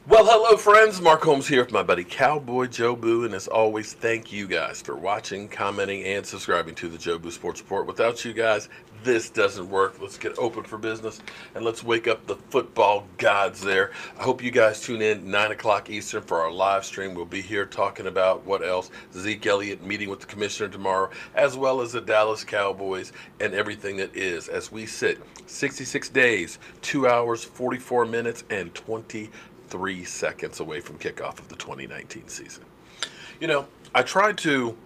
Well, hello, friends. Mark Holmes here with my buddy Cowboy Joe Boo, and as always, thank you guys for watching, commenting, and subscribing to the Joe Boo Sports Report. Without you guys, this doesn't work. Let's get open for business and let's wake up the football gods there. I hope you guys tune in 9 o'clock Eastern for our live stream. We'll be here talking about what else? Zeke Elliott meeting with the commissioner tomorrow, as well as the Dallas Cowboys and everything that is as we sit 66 days, 2 hours, 44 minutes, and 23 seconds away from kickoff of the 2019 season. I try to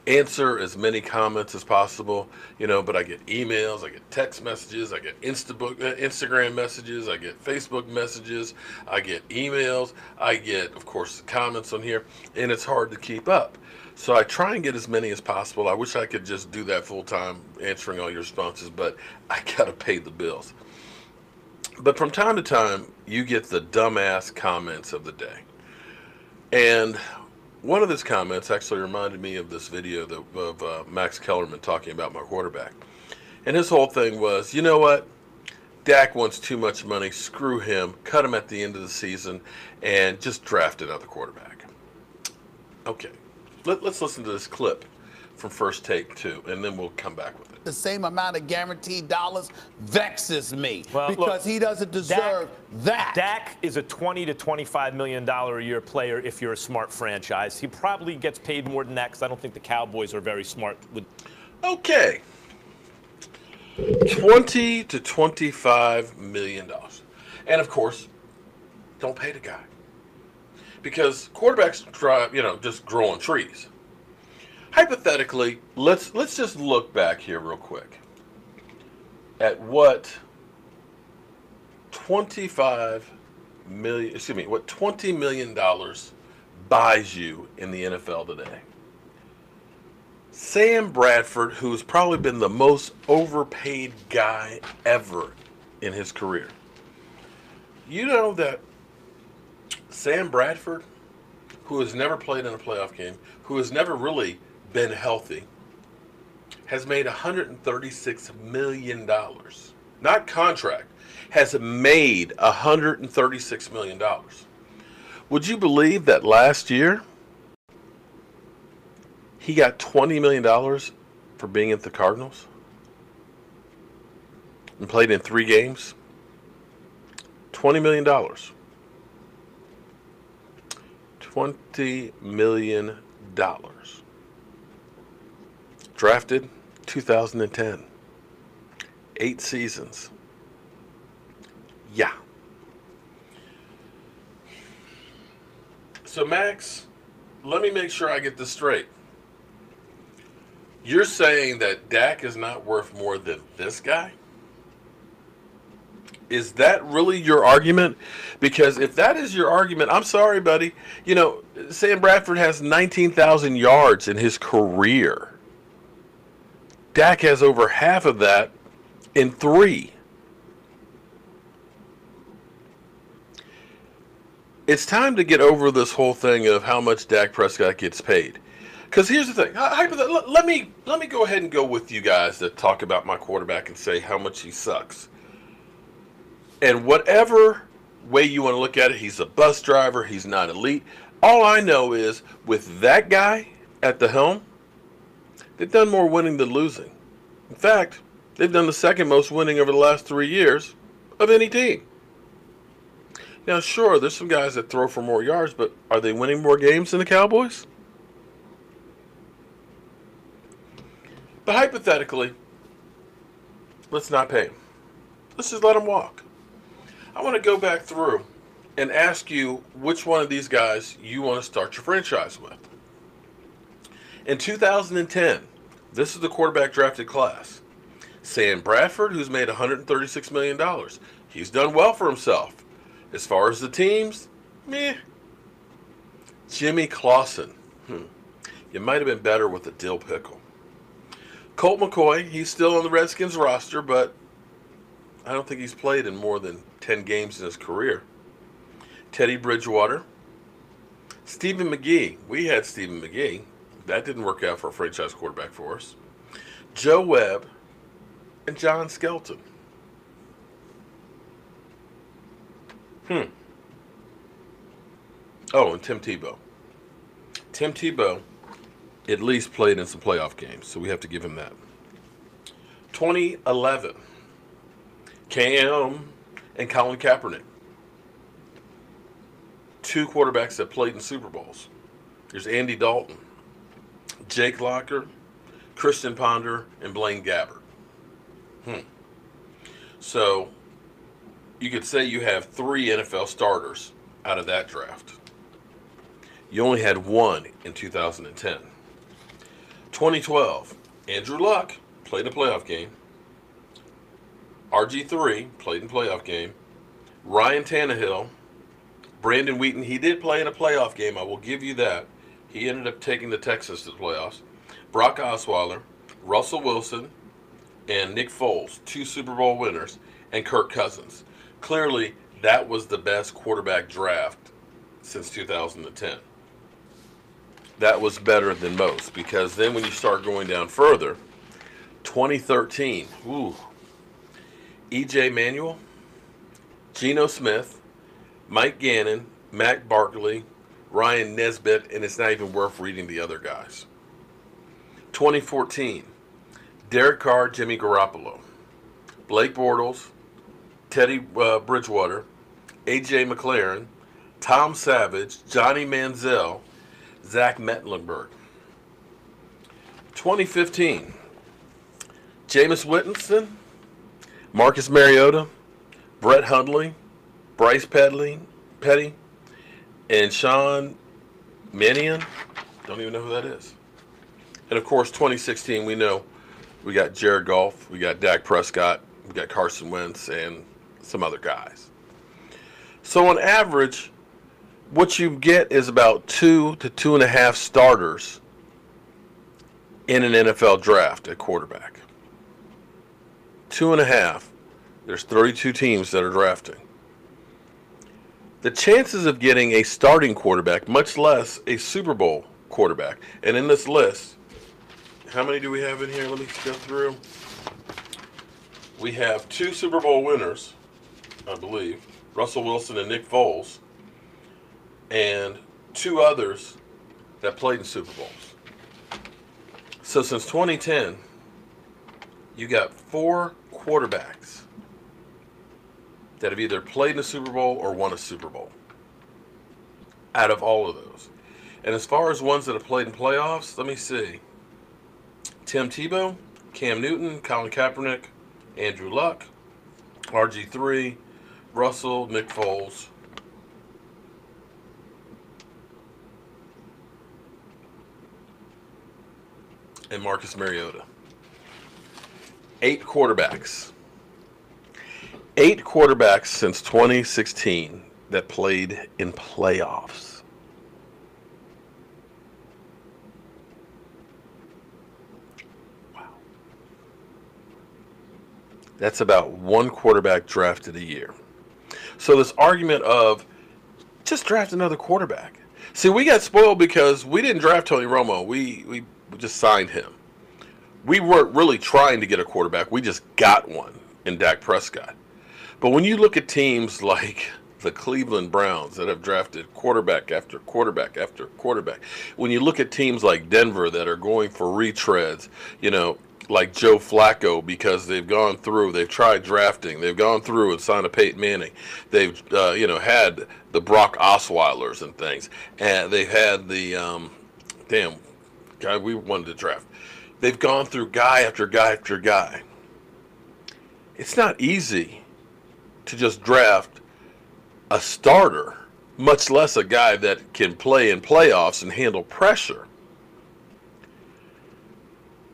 answer as many comments as possible, but I get emails, I get text messages, I get Instagram messages, I get Facebook messages, I get emails, I get, of course, comments on here, and it's hard to keep up. So I try and get as many as possible. I wish I could just do that full time, answering all your responses, but I gotta pay the bills. But from time to time, you get the dumbass comments of the day. And one of his comments actually reminded me of this video of Max Kellerman talking about my quarterback. And his whole thing was, you know what? Dak wants too much money. Screw him. Cut him at the end of the season and just draft another quarterback. Okay. Let's listen to this clip from First Take 2, and then we'll come back with it. The same amount of guaranteed dollars vexes me because look, he doesn't deserve that. Dak is a $20 to $25 million a year player if you're a smart franchise. He probably gets paid more than that because I don't think the Cowboys are very smart. Okay. $20 to $25 million. And of course, don't pay the guy. Because quarterbacks just grow on trees. Hypothetically, let's just look back here real quick at what $20 million buys you in the NFL today. Sam Bradford, who's probably been the most overpaid guy ever in his career. You know that Sam Bradford, who has never played in a playoff game, who has never really been healthy, has made $136 million. Not contract, has made $136 million. Would you believe that last year he got $20 million for being at the Cardinals and played in 3 games? $20 million. $20 million. Drafted 2010. 8 seasons. Yeah. So, Max, let me make sure I get this straight. You're saying that Dak is not worth more than this guy? Is that really your argument? Because if that is your argument, I'm sorry, buddy. Sam Bradford has 19,000 yards in his career. Dak has over half of that in 3. It's time to get over this whole thing of how much Dak Prescott gets paid. Because here's the thing. Let me go ahead and go with you guys that talk about my quarterback and say how much he sucks. And whatever way you want to look at it, he's a bus driver, he's not elite. All I know is with that guy at the helm, they've done more winning than losing. In fact, they've done the second most winning over the last 3 years of any team. Now, sure, there's some guys that throw for more yards, but are they winning more games than the Cowboys? But hypothetically, let's not pay him. Let's just let him walk. I want to go back through and ask you which one of these guys you want to start your franchise with. In 2010, this is the quarterback drafted class. Sam Bradford, who's made $136 million. He's done well for himself. As far as the teams, meh. Jimmy Clausen. You might have been better with a dill pickle. Colt McCoy, he's still on the Redskins roster, but I don't think he's played in more than 10 games in his career. Teddy Bridgewater. Stephen McGee. We had Stephen McGee. That didn't work out for a franchise quarterback for us. Joe Webb and John Skelton. Oh, and Tim Tebow. Tim Tebow at least played in some playoff games, so we have to give him that. 2011, Cam and Colin Kaepernick. Two quarterbacks that played in Super Bowls. There's Andy Dalton, Jake Locker, Christian Ponder, and Blaine Gabbert. So you could say you have 3 NFL starters out of that draft. You only had one in 2010. 2012, Andrew Luck played a playoff game. RG3 played in a playoff game. Ryan Tannehill, Brandon Wheaton, he did play in a playoff game, I will give you that. He ended up taking the Texans to the playoffs. Brock Osweiler, Russell Wilson, and Nick Foles, 2 Super Bowl winners, and Kirk Cousins. Clearly, that was the best quarterback draft since 2010. That was better than most, because then when you start going down further, 2013, E.J. Manuel, Geno Smith, Mike Gannon, Matt Barkley, Ryan Nesbitt, and it's not even worth reading the other guys. 2014, Derek Carr, Jimmy Garoppolo, Blake Bortles, Teddy Bridgewater, A.J. McLaren, Tom Savage, Johnny Manziel, Zach Mecklenburg. 2015, Jameis Winston, Marcus Mariota, Brett Hundley, Bryce Petty, and Sean Mannion. Don't even know who that is. And of course, 2016, we know we got Jared Goff, we got Dak Prescott, we got Carson Wentz, and some other guys. So on average, what you get is about 2 to 2.5 starters in an NFL draft at quarterback. 2.5. There's 32 teams that are drafting. The chances of getting a starting quarterback, much less a Super Bowl quarterback, and in this list, how many do we have in here? Let me go through. We have 2 Super Bowl winners, I believe, Russell Wilson and Nick Foles, and 2 others that played in Super Bowls. So since 2010, you got 4 quarterbacks that have either played in a Super Bowl or won a Super Bowl out of all of those. And as far as ones that have played in playoffs, let me see. Tim Tebow, Cam Newton, Colin Kaepernick, Andrew Luck, RG3, Russell, Nick Foles, and Marcus Mariota. 8 quarterbacks. 8 quarterbacks since 2016 that played in playoffs. Wow. That's about 1 quarterback drafted a year. So this argument of just draft another quarterback. See, we got spoiled because we didn't draft Tony Romo. We just signed him. We weren't really trying to get a quarterback. We just got one in Dak Prescott. But when you look at teams like the Cleveland Browns that have drafted quarterback after quarterback after quarterback, when you look at teams like Denver that are going for retreads, like Joe Flacco, because they've tried drafting, they've gone through and signed a Peyton Manning, they've had the Brock Osweilers and things, and they've had the guy we wanted to draft. They've gone through guy after guy after guy. It's not easy to just draft a starter, much less a guy that can play in playoffs and handle pressure.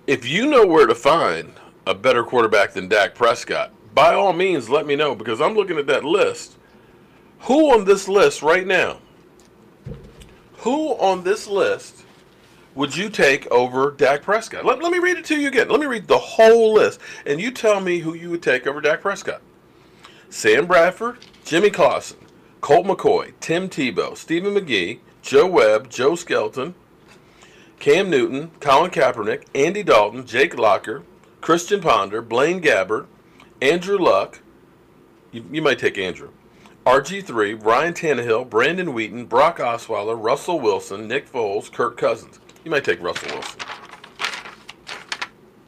If you know where to find a better quarterback than Dak Prescott, by all means, let me know, because I'm looking at that list. Who on this list right now, would you take over Dak Prescott? Let me read it to you again. Let me read the whole list, and you tell me who you would take over Dak Prescott. Sam Bradford, Jimmy Clausen, Colt McCoy, Tim Tebow, Stephen McGee, Joe Webb, Joe Skelton, Cam Newton, Colin Kaepernick, Andy Dalton, Jake Locker, Christian Ponder, Blaine Gabbert, Andrew Luck, you might take Andrew, RG3, Ryan Tannehill, Brandon Wheaton, Brock Osweiler, Russell Wilson, Nick Foles, Kirk Cousins. You might take Russell Wilson.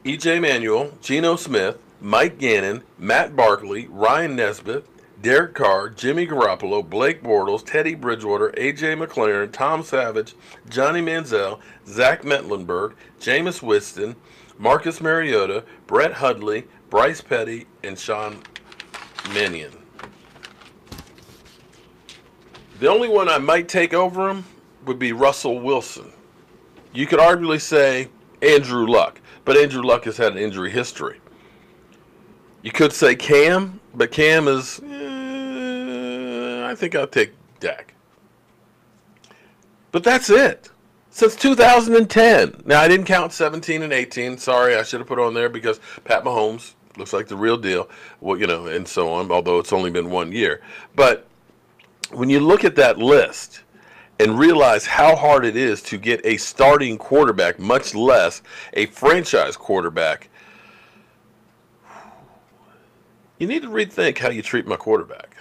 EJ Manuel, Geno Smith, Mike Gannon, Matt Barkley, Ryan Nesbitt, Derek Carr, Jimmy Garoppolo, Blake Bortles, Teddy Bridgewater, A.J. McLaren, Tom Savage, Johnny Manziel, Zach Mecklenburg, Jameis Winston, Marcus Mariota, Brett Hundley, Bryce Petty, and Sean Mannion. The only one I might take over him would be Russell Wilson. You could arguably say Andrew Luck, but Andrew Luck has had an injury history. You could say Cam, but Cam is, I think I'll take Dak. But that's it. Since 2010. Now, I didn't count 17 and 18. Sorry, I should have put on there because Pat Mahomes looks like the real deal. Well, and so on, although it's only been 1 year. But when you look at that list and realize how hard it is to get a starting quarterback, much less a franchise quarterback, you need to rethink how you treat my quarterback.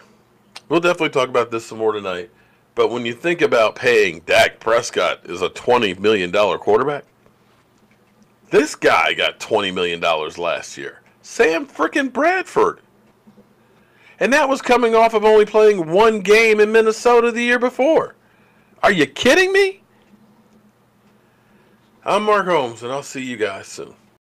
We'll definitely talk about this some more tonight. But when you think about paying Dak Prescott as a $20 million quarterback, this guy got $20 million last year. Sam frickin' Bradford. And that was coming off of only playing one game in Minnesota the year before. Are you kidding me? I'm Mark Holmes, and I'll see you guys soon.